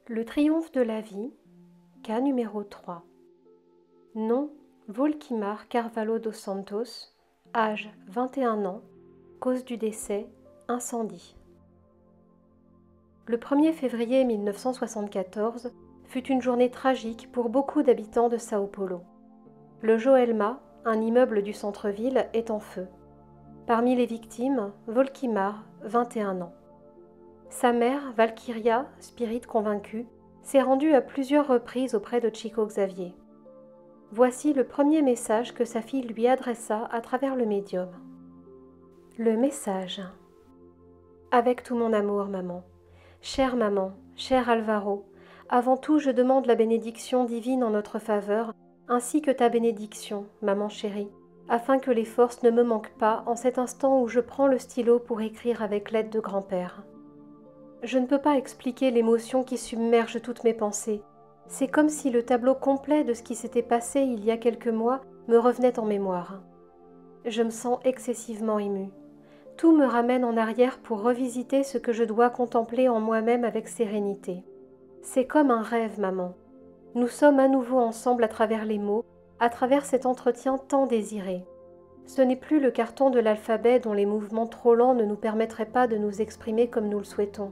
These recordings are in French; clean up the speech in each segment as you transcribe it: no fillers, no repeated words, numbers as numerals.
Le triomphe de la vie, cas numéro 3. Nom, Volquimar Carvalho dos Santos, âge 21 ans, cause du décès, incendie. Le 1er février 1974 fut une journée tragique pour beaucoup d'habitants de Sao Paulo. Le Joelma, un immeuble du centre-ville, est en feu. Parmi les victimes, Volquimar, 21 ans. Sa mère, Valkyria, spirit convaincue, s'est rendue à plusieurs reprises auprès de Chico Xavier. Voici le premier message que sa fille lui adressa à travers le médium. Le message. Avec tout mon amour, maman, cher Alvaro, avant tout je demande la bénédiction divine en notre faveur, ainsi que ta bénédiction, maman chérie, afin que les forces ne me manquent pas en cet instant où je prends le stylo pour écrire avec l'aide de grand-père. Je ne peux pas expliquer l'émotion qui submerge toutes mes pensées. C'est comme si le tableau complet de ce qui s'était passé il y a quelques mois me revenait en mémoire. Je me sens excessivement émue. Tout me ramène en arrière pour revisiter ce que je dois contempler en moi-même avec sérénité. C'est comme un rêve, maman. Nous sommes à nouveau ensemble à travers les mots, à travers cet entretien tant désiré. Ce n'est plus le carton de l'alphabet dont les mouvements trop lents ne nous permettraient pas de nous exprimer comme nous le souhaitons.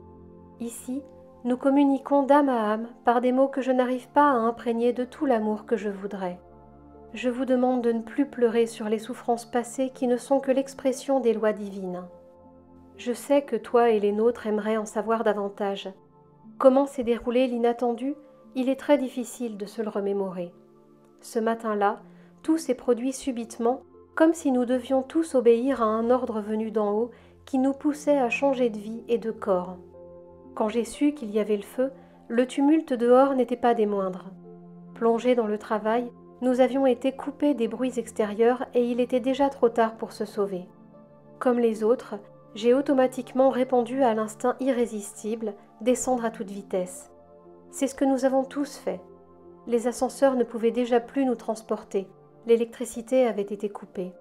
Ici, nous communiquons d'âme à âme par des mots que je n'arrive pas à imprégner de tout l'amour que je voudrais. Je vous demande de ne plus pleurer sur les souffrances passées qui ne sont que l'expression des lois divines. Je sais que toi et les nôtres aimeraient en savoir davantage. Comment s'est déroulé l'inattendu, il est très difficile de se le remémorer. Ce matin-là, tout s'est produit subitement, comme si nous devions tous obéir à un ordre venu d'en haut qui nous poussait à changer de vie et de corps. Quand j'ai su qu'il y avait le feu, le tumulte dehors n'était pas des moindres. Plongés dans le travail, nous avions été coupés des bruits extérieurs et il était déjà trop tard pour se sauver. Comme les autres, j'ai automatiquement répondu à l'instinct irrésistible, descendre à toute vitesse. C'est ce que nous avons tous fait. Les ascenseurs ne pouvaient déjà plus nous transporter, l'électricité avait été coupée.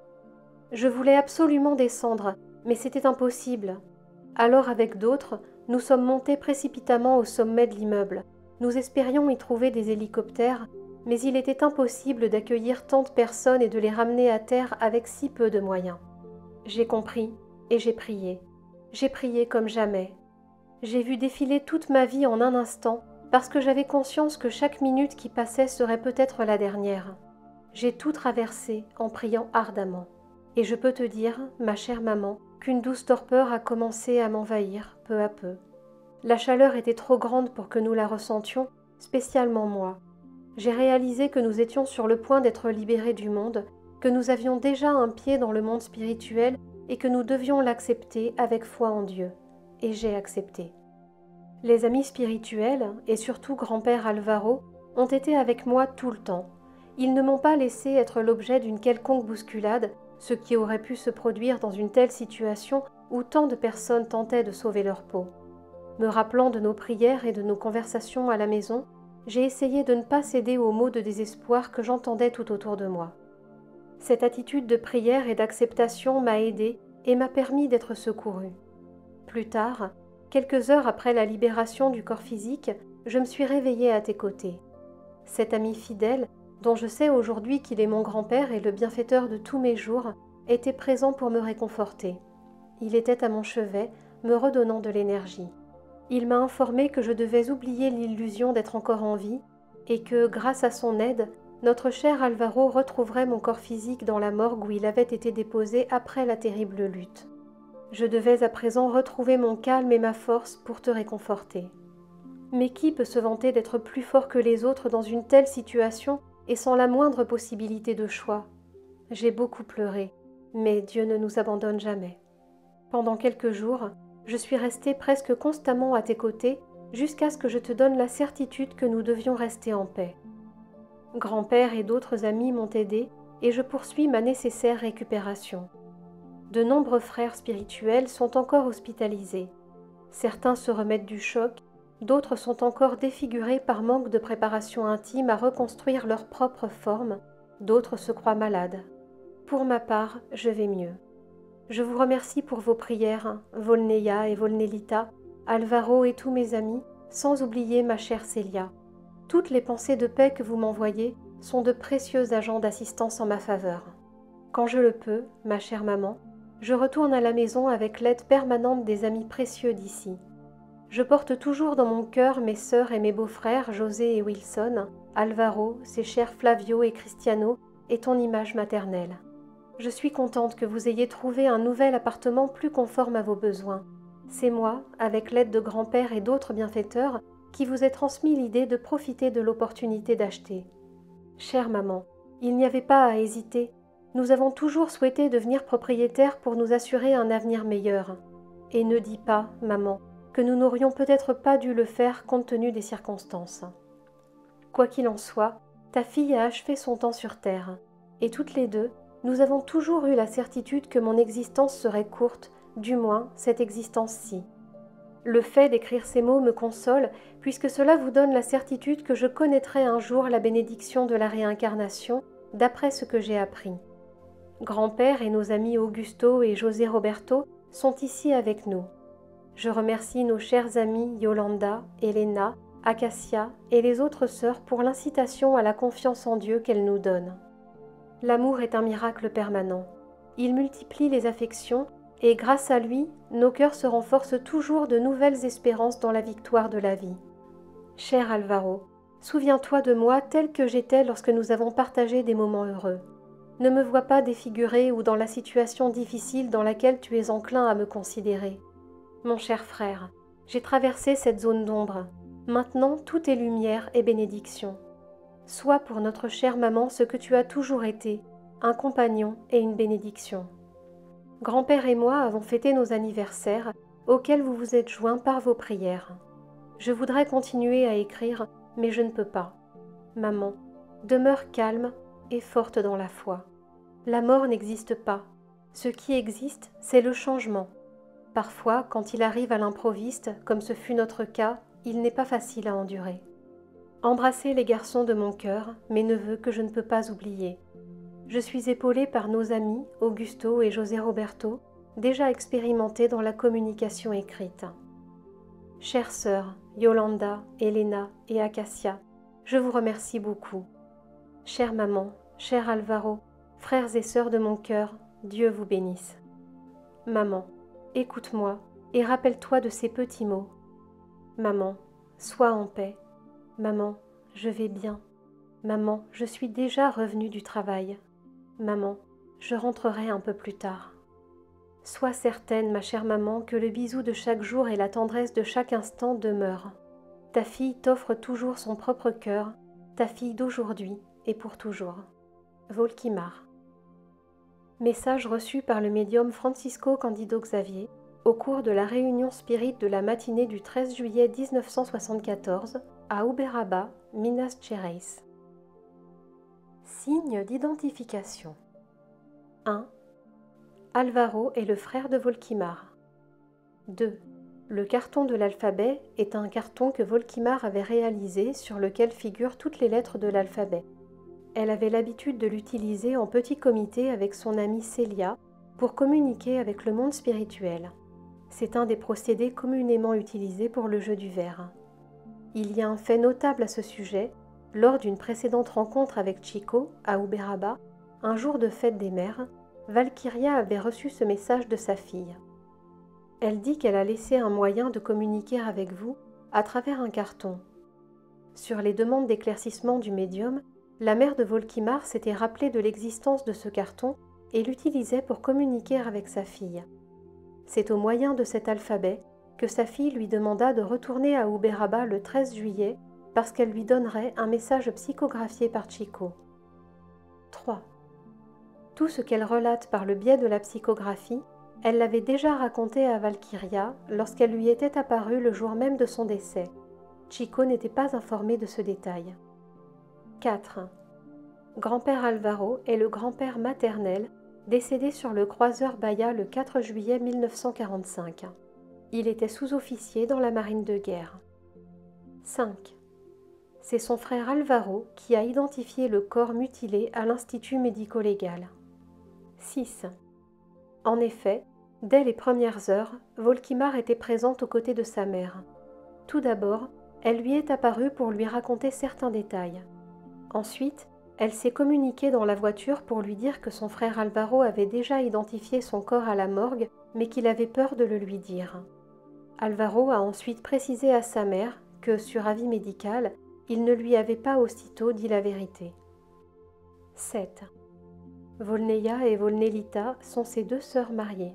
Je voulais absolument descendre, mais c'était impossible. Alors avec d'autres, nous sommes montés précipitamment au sommet de l'immeuble. Nous espérions y trouver des hélicoptères, mais il était impossible d'accueillir tant de personnes et de les ramener à terre avec si peu de moyens. J'ai compris et j'ai prié. J'ai prié comme jamais. J'ai vu défiler toute ma vie en un instant parce que j'avais conscience que chaque minute qui passait serait peut-être la dernière. J'ai tout traversé en priant ardemment. Et je peux te dire, ma chère maman, qu'une douce torpeur a commencé à m'envahir peu à peu. La chaleur était trop grande pour que nous la ressentions, spécialement moi. J'ai réalisé que nous étions sur le point d'être libérés du monde, que nous avions déjà un pied dans le monde spirituel et que nous devions l'accepter avec foi en Dieu. Et j'ai accepté. Les amis spirituels, et surtout grand-père Alvaro, ont été avec moi tout le temps. Ils ne m'ont pas laissé être l'objet d'une quelconque bousculade, ce qui aurait pu se produire dans une telle situation où tant de personnes tentaient de sauver leur peau. Me rappelant de nos prières et de nos conversations à la maison, j'ai essayé de ne pas céder aux mots de désespoir que j'entendais tout autour de moi. Cette attitude de prière et d'acceptation m'a aidée et m'a permis d'être secourue. Plus tard, quelques heures après la libération du corps physique, je me suis réveillée à tes côtés. Cet ami fidèle, dont je sais aujourd'hui qu'il est mon grand-père et le bienfaiteur de tous mes jours, était présent pour me réconforter. Il était à mon chevet, me redonnant de l'énergie. Il m'a informé que je devais oublier l'illusion d'être encore en vie et que, grâce à son aide, notre cher Alvaro retrouverait mon corps physique dans la morgue où il avait été déposé après la terrible lutte. Je devais à présent retrouver mon calme et ma force pour te réconforter. Mais qui peut se vanter d'être plus fort que les autres dans une telle situation et sans la moindre possibilité de choix? J'ai beaucoup pleuré, mais Dieu ne nous abandonne jamais. Pendant quelques jours, je suis restée presque constamment à tes côtés jusqu'à ce que je te donne la certitude que nous devions rester en paix. Grand-père et d'autres amis m'ont aidé et je poursuis ma nécessaire récupération. De nombreux frères spirituels sont encore hospitalisés. Certains se remettent du choc, d'autres sont encore défigurés par manque de préparation intime à reconstruire leur propre forme, d'autres se croient malades. Pour ma part, je vais mieux. Je vous remercie pour vos prières, Volneia et Volnelita, Alvaro et tous mes amis, sans oublier ma chère Célia. Toutes les pensées de paix que vous m'envoyez sont de précieux agents d'assistance en ma faveur. Quand je le peux, ma chère maman, je retourne à la maison avec l'aide permanente des amis précieux d'ici. Je porte toujours dans mon cœur mes sœurs et mes beaux-frères José et Wilson, Alvaro, ses chers Flavio et Cristiano et ton image maternelle. Je suis contente que vous ayez trouvé un nouvel appartement plus conforme à vos besoins. C'est moi, avec l'aide de grand-père et d'autres bienfaiteurs, qui vous ai transmis l'idée de profiter de l'opportunité d'acheter. Chère maman, il n'y avait pas à hésiter. Nous avons toujours souhaité devenir propriétaires pour nous assurer un avenir meilleur. Et ne dis pas, maman, que nous n'aurions peut-être pas dû le faire compte tenu des circonstances. Quoi qu'il en soit, ta fille a achevé son temps sur terre, et toutes les deux, nous avons toujours eu la certitude que mon existence serait courte, du moins cette existence-ci. Le fait d'écrire ces mots me console, puisque cela vous donne la certitude que je connaîtrai un jour la bénédiction de la réincarnation, d'après ce que j'ai appris. Grand-père et nos amis Augusto et José Roberto sont ici avec nous. Je remercie nos chers amis Yolanda, Elena, Acacia et les autres sœurs pour l'incitation à la confiance en Dieu qu'elles nous donnent. L'amour est un miracle permanent. Il multiplie les affections et grâce à lui, nos cœurs se renforcent toujours de nouvelles espérances dans la victoire de la vie. Cher Alvaro, souviens-toi de moi tel que j'étais lorsque nous avons partagé des moments heureux. Ne me vois pas défiguré ou dans la situation difficile dans laquelle tu es enclin à me considérer. Mon cher frère, j'ai traversé cette zone d'ombre. Maintenant, tout est lumière et bénédiction. Sois pour notre chère maman ce que tu as toujours été, un compagnon et une bénédiction. Grand-père et moi avons fêté nos anniversaires, auxquels vous vous êtes joints par vos prières. Je voudrais continuer à écrire, mais je ne peux pas. Maman, demeure calme et forte dans la foi. La mort n'existe pas. Ce qui existe, c'est le changement. Parfois, quand il arrive à l'improviste, comme ce fut notre cas, il n'est pas facile à endurer. Embrassez les garçons de mon cœur, mes neveux que je ne peux pas oublier. Je suis épaulée par nos amis, Augusto et José Roberto, déjà expérimentés dans la communication écrite. Chères sœurs, Yolanda, Elena et Acacia, je vous remercie beaucoup. Chère maman, cher Alvaro, frères et sœurs de mon cœur, Dieu vous bénisse. Maman, écoute-moi et rappelle-toi de ces petits mots. Maman, sois en paix. Maman, je vais bien. Maman, je suis déjà revenue du travail. Maman, je rentrerai un peu plus tard. Sois certaine, ma chère maman, que le bisou de chaque jour et la tendresse de chaque instant demeurent. Ta fille t'offre toujours son propre cœur, ta fille d'aujourd'hui et pour toujours. Volkimar. Message reçu par le médium Francisco Candido Xavier au cours de la réunion spirit de la matinée du 13 juillet 1974 à Uberaba, Minas Gerais. Signe d'identification. 1. Alvaro est le frère de Volkimar. 2. Le carton de l'alphabet est un carton que Volkimar avait réalisé sur lequel figurent toutes les lettres de l'alphabet. Elle avait l'habitude de l'utiliser en petit comité avec son amie Célia pour communiquer avec le monde spirituel. C'est un des procédés communément utilisés pour le jeu du verre. Il y a un fait notable à ce sujet. Lors d'une précédente rencontre avec Chico, à Uberaba, un jour de fête des mères, Valkyria avait reçu ce message de sa fille. Elle dit qu'elle a laissé un moyen de communiquer avec vous à travers un carton. Sur les demandes d'éclaircissement du médium, la mère de Volkimar s'était rappelée de l'existence de ce carton et l'utilisait pour communiquer avec sa fille. C'est au moyen de cet alphabet que sa fille lui demanda de retourner à Uberaba le 13 juillet parce qu'elle lui donnerait un message psychographié par Chico. 3. Tout ce qu'elle relate par le biais de la psychographie, elle l'avait déjà raconté à Valkyria lorsqu'elle lui était apparue le jour même de son décès. Chico n'était pas informé de ce détail. 4. Grand-père Alvaro est le grand-père maternel décédé sur le croiseur Bahia le 4 juillet 1945. Il était sous-officier dans la marine de guerre. 5. C'est son frère Alvaro qui a identifié le corps mutilé à l'Institut médico-légal. 6. En effet, dès les premières heures, Volkimar était présente aux côtés de sa mère. Tout d'abord, Elle lui est apparue pour lui raconter certains détails. Ensuite, elle s'est communiquée dans la voiture pour lui dire que son frère Alvaro avait déjà identifié son corps à la morgue, mais qu'il avait peur de le lui dire. Alvaro a ensuite précisé à sa mère que, sur avis médical, il ne lui avait pas aussitôt dit la vérité. 7. Volneia et Volnelita sont ses deux sœurs mariées.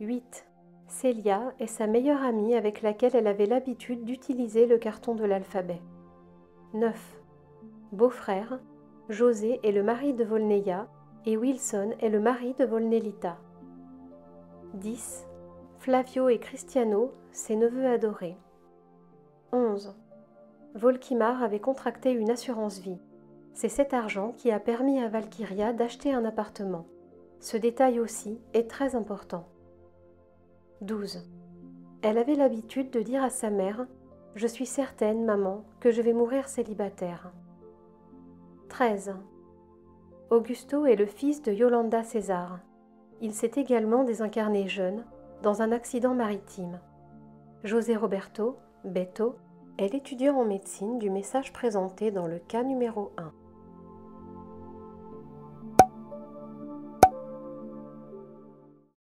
8. Celia est sa meilleure amie avec laquelle elle avait l'habitude d'utiliser le carton de l'alphabet. 9. Beau-frère, José est le mari de Volneia et Wilson est le mari de Volnelita. 10. Flavio et Cristiano, ses neveux adorés. 11. Volkimar avait contracté une assurance vie. C'est cet argent qui a permis à Valkyria d'acheter un appartement. Ce détail aussi est très important. 12. Elle avait l'habitude de dire à sa mère « Je suis certaine, maman, que je vais mourir célibataire ». 13. Augusto est le fils de Yolanda César. Il s'est également désincarné jeune, dans un accident maritime. José Roberto, Beto, est l'étudiant en médecine du message présenté dans le cas numéro 1.